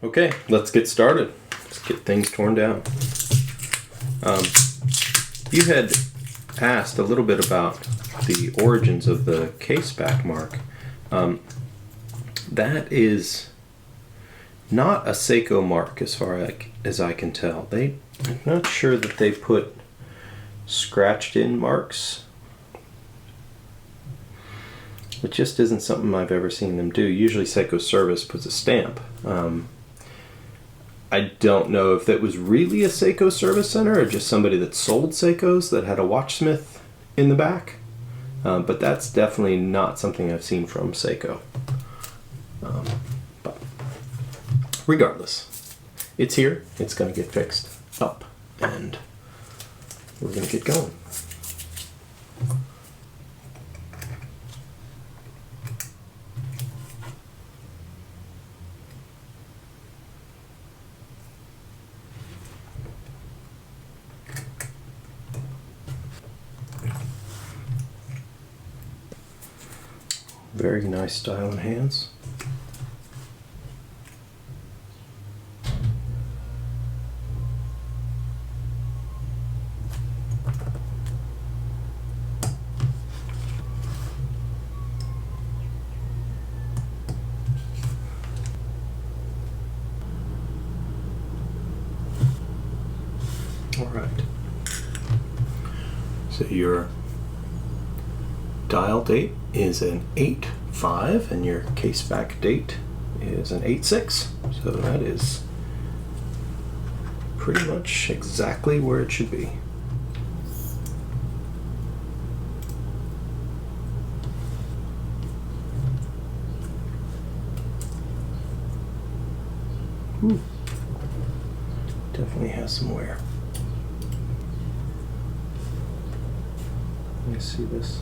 Okay, let's get started. Let's get things torn down. You had asked a little bit about the origins of the case back mark. That is not a Seiko mark as far as I can tell. I'm not sure that they put scratched in marks. It just isn't something I've ever seen them do. Usually Seiko Service puts a stamp. I don't know if that was really a Seiko service center or just somebody that sold Seikos that had a watchsmith in the back. But that's definitely not something I've seen from Seiko. But regardless, it's here. It's going to get fixed up and we're going to get going. Very nice style and hands. All right. So your dial date is an 8/5 and your case back date is an 8/6. So that is pretty much exactly where it should be. Definitely has some wear. Let me see this.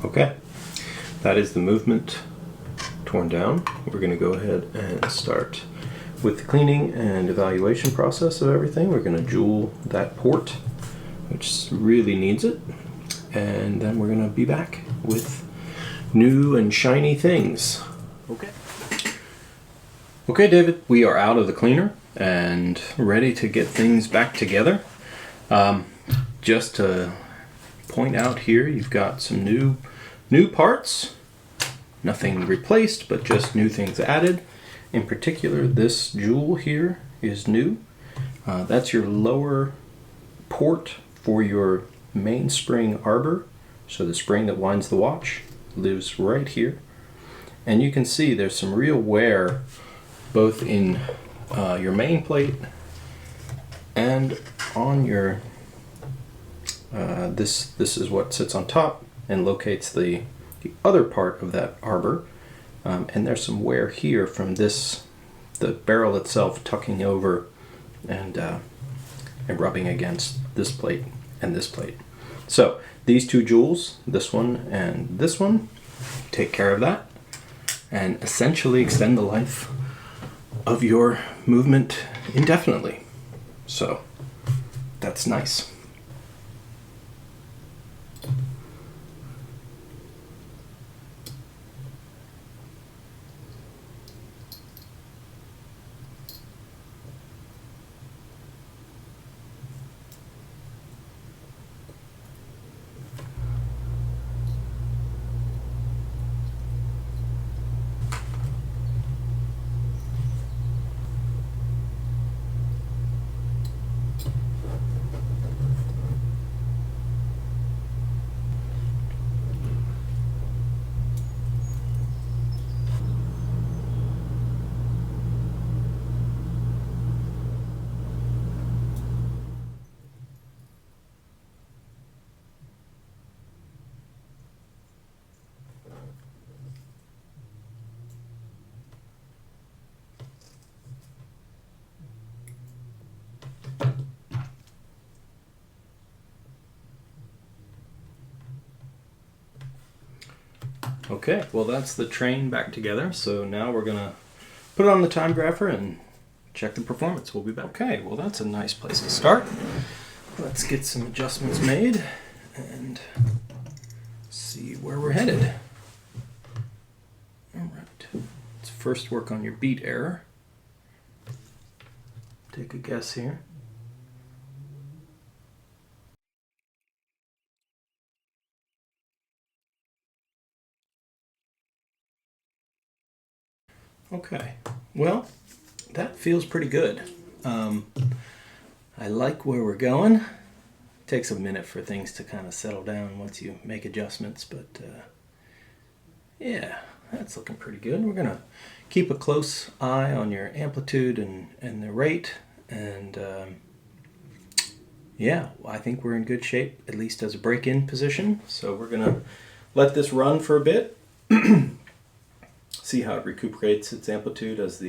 Okay, that is the movement torn down. We're going to go ahead and start with the cleaning and evaluation process of everything. We're going to jewel that port, which really needs it, and then we're going to be back with new and shiny things. Okay, David, we are out of the cleaner and ready to get things back together. Just to point out here, you've got some new parts, nothing replaced, but just new things added. In particular, this jewel here is new. That's your lower port for your mainspring arbor. So the spring that winds the watch lives right here. And you can see there's some real wear both in your main plate and on your this is what sits on top and locates the other part of that arbor, and there's some wear here from the barrel itself tucking over and rubbing against this plate and this plate. So these two jewels, this one and this one, take care of that and essentially extend the life of your movement indefinitely. So that's nice. Okay, well that's the train back together. So now we're gonna put it on the time grapher and check the performance. We'll be back. Okay, well that's a nice place to start. Let's get some adjustments made and see where we're headed. All right, let's first work on your beat error. Take a guess here. Okay, well, that feels pretty good. I like where we're going. Takes a minute for things to kind of settle down once you make adjustments, but yeah, that's looking pretty good. We're gonna keep a close eye on your amplitude and the rate, and yeah, I think we're in good shape, at least as a break-in position. So we're gonna let this run for a bit. See how it recuperates its amplitude as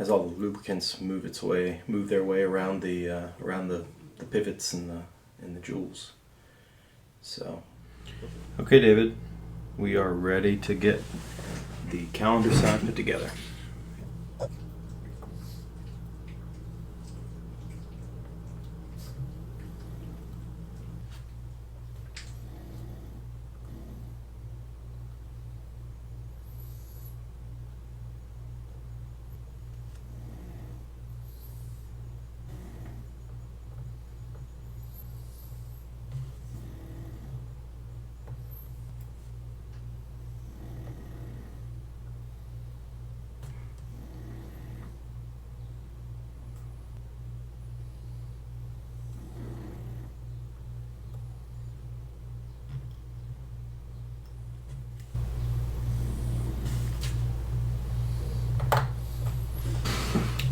all the lubricants move their way around the pivots and the jewels. So, okay, David, we are ready to get the calendar side put together.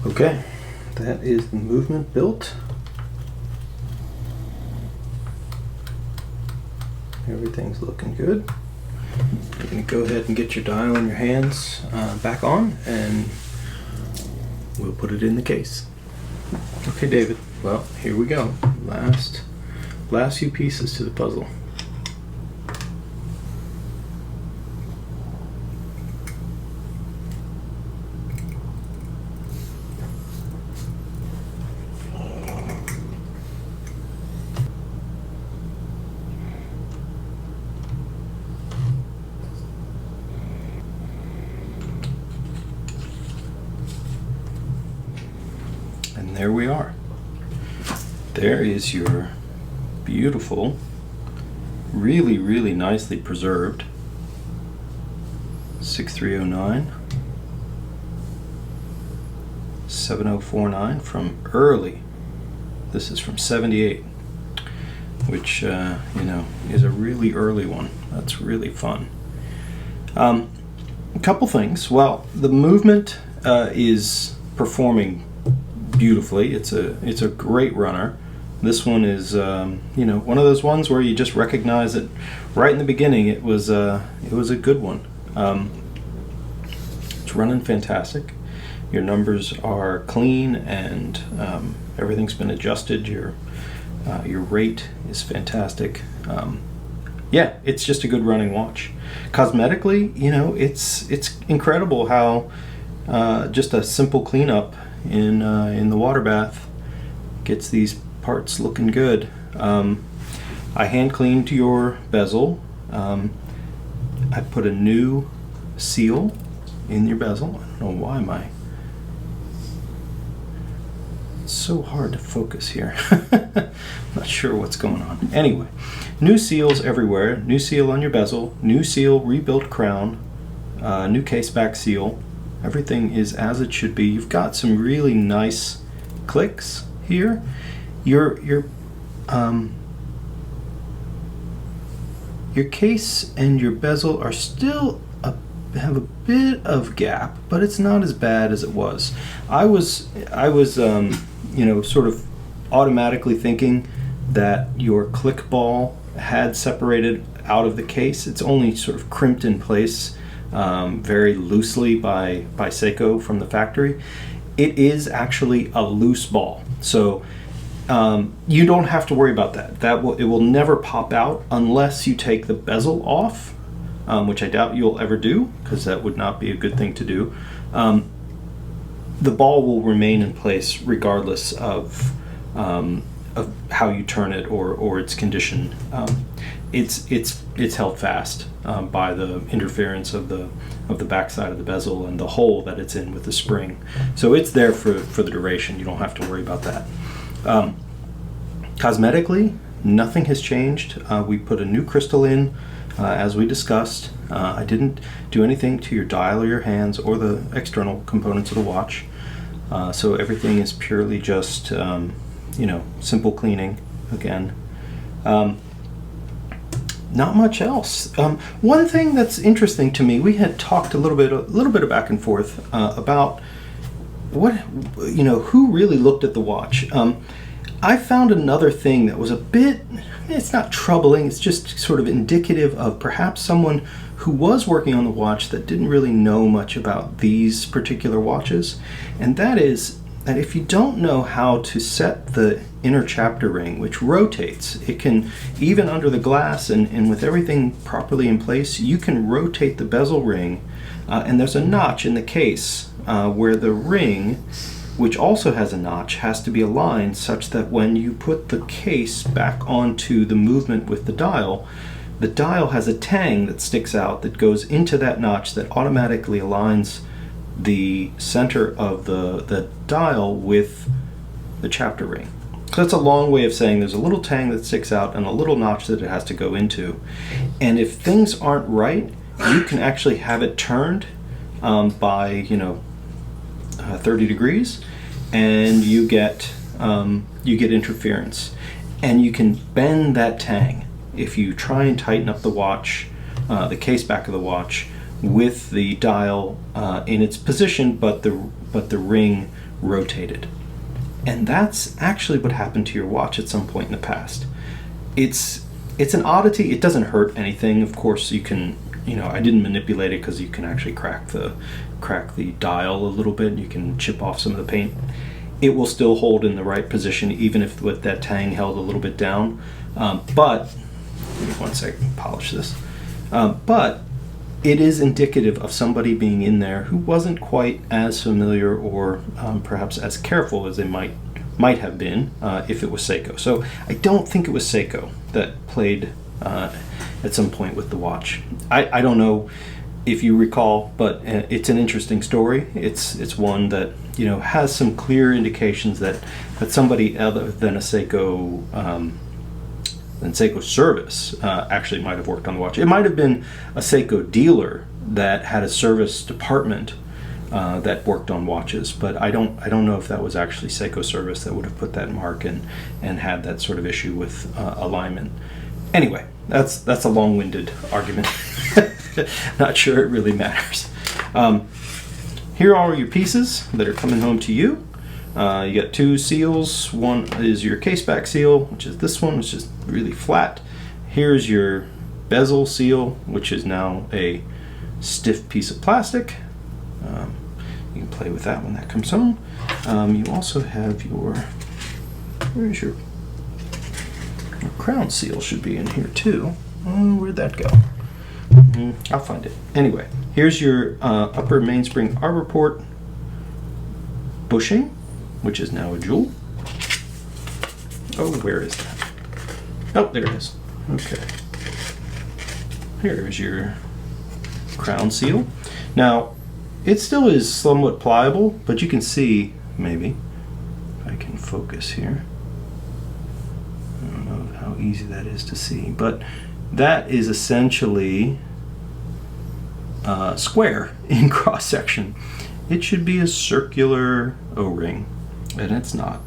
Okay, that is the movement built. Everything's looking good. You're going to go ahead and get your dial in your hands back on, and we'll put it in the case. Okay, David, well, here we go. Last few pieces to the puzzle. And there we are. There is your beautiful, really, really nicely preserved 6309 7049 from early. This is from 78, which you know, is a really early one. That's really fun. A couple things. Well, the movement is performing beautifully. It's a great runner. This one is you know, one of those ones where you just recognize it right in the beginning. It was a good one. It's running fantastic. Your numbers are clean, and everything's been adjusted. Your rate is fantastic. Yeah, it's just a good running watch. Cosmetically, you know, it's incredible how just a simple cleanup in the water bath gets these parts looking good. I hand cleaned your bezel. I put a new seal in your bezel. I don't know why it's so hard to focus here. Not sure what's going on. Anyway, new seals everywhere. New seal on your bezel. New seal, rebuilt crown. New case back seal. Everything is as it should be. You've got some really nice clicks here. Your case and your bezel are still have a bit of gap, but it's not as bad as it was. I was you know, sort of automatically thinking that your click ball had separated out of the case. It's only sort of crimped in place very loosely by Seiko from the factory. It is actually a loose ball, so you don't have to worry about that. It will never pop out unless you take the bezel off. which I doubt you'll ever do, because that would not be a good thing to do, the ball will remain in place regardless of how you turn it or its condition. It's held fast by the interference of the backside of the bezel and the hole that it's in with the spring. So it's there for the duration. You don't have to worry about that. Cosmetically, nothing has changed. We put a new crystal in, as we discussed. I didn't do anything to your dial or your hands or the external components of the watch. So everything is purely just, simple cleaning again. Not much else. One thing that's interesting to me, we had talked a little bit of back and forth about who really looked at the watch. I found another thing that was a bit, it's not troubling, it's just sort of indicative of perhaps someone who was working on the watch that didn't really know much about these particular watches. And that is that if you don't know how to set the inner chapter ring, which rotates, it can, even under the glass and with everything properly in place, you can rotate the bezel ring, and there's a notch in the case where the ring, which also has a notch, has to be aligned such that when you put the case back onto the movement with the dial has a tang that sticks out that goes into that notch that automatically aligns the center of the dial with the chapter ring. So that's a long way of saying there's a little tang that sticks out and a little notch that it has to go into. And if things aren't right, you can actually have it turned by 30 degrees, and you get interference, and you can bend that tang if you try and tighten up the watch, the case back of the watch, with the dial in its position, but the ring rotated. And that's actually what happened to your watch at some point in the past. It's an oddity. It doesn't hurt anything. Of course, you can. I didn't manipulate it because you can actually crack the dial a little bit. You can chip off some of the paint. It will still hold in the right position, even if with that tang held a little bit down. But give me 1 second, polish this. But it is indicative of somebody being in there who wasn't quite as familiar or perhaps as careful as they might have been if it was Seiko. So I don't think it was Seiko that played at some point with the watch. I don't know if you recall, but it's an interesting story. It's one that has some clear indications that somebody other than a Seiko service actually might have worked on the watch. It might have been a Seiko dealer that had a service department that worked on watches, but I don't know if that was actually Seiko service that would have put that mark and had that sort of issue with alignment. Anyway, that's a long-winded argument. Not sure it really matters. Here are your pieces that are coming home to you. You got 2 seals. One is your case back seal, which is this one, which is really flat. Here's your bezel seal, which is now a stiff piece of plastic. You can play with that when that comes home. You also have where's your crown seal should be in here too. Where'd that go? I'll find it. Anyway, here's your upper mainspring arbor port bushing, which is now a jewel. Oh, where is that? Oh, there it is. Okay. Here's your crown seal. Now, it still is somewhat pliable, but you can see, maybe, if I can focus here. I don't know how easy that is to see, but that is essentially square in cross section. It should be a circular O-ring, and it's not,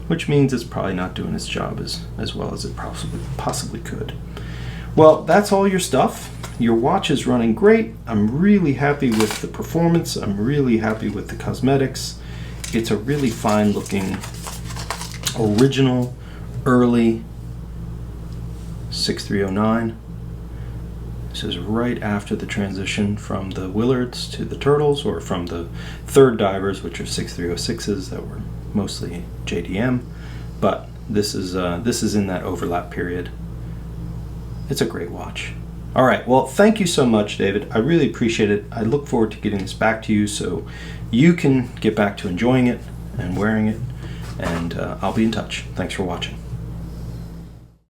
which means it's probably not doing its job as well as it possibly could. Well, that's all your stuff. Your watch is running great. I'm really happy with the performance. I'm really happy with the cosmetics. It's a really fine looking, original, early 6309. This is right after the transition from the Willards to the Turtles, or from the third divers, which are 6306s that were mostly JDM. But this is in that overlap period. It's a great watch. All right, well, thank you so much, David. I really appreciate it. I look forward to getting this back to you so you can get back to enjoying it and wearing it, and I'll be in touch. Thanks for watching.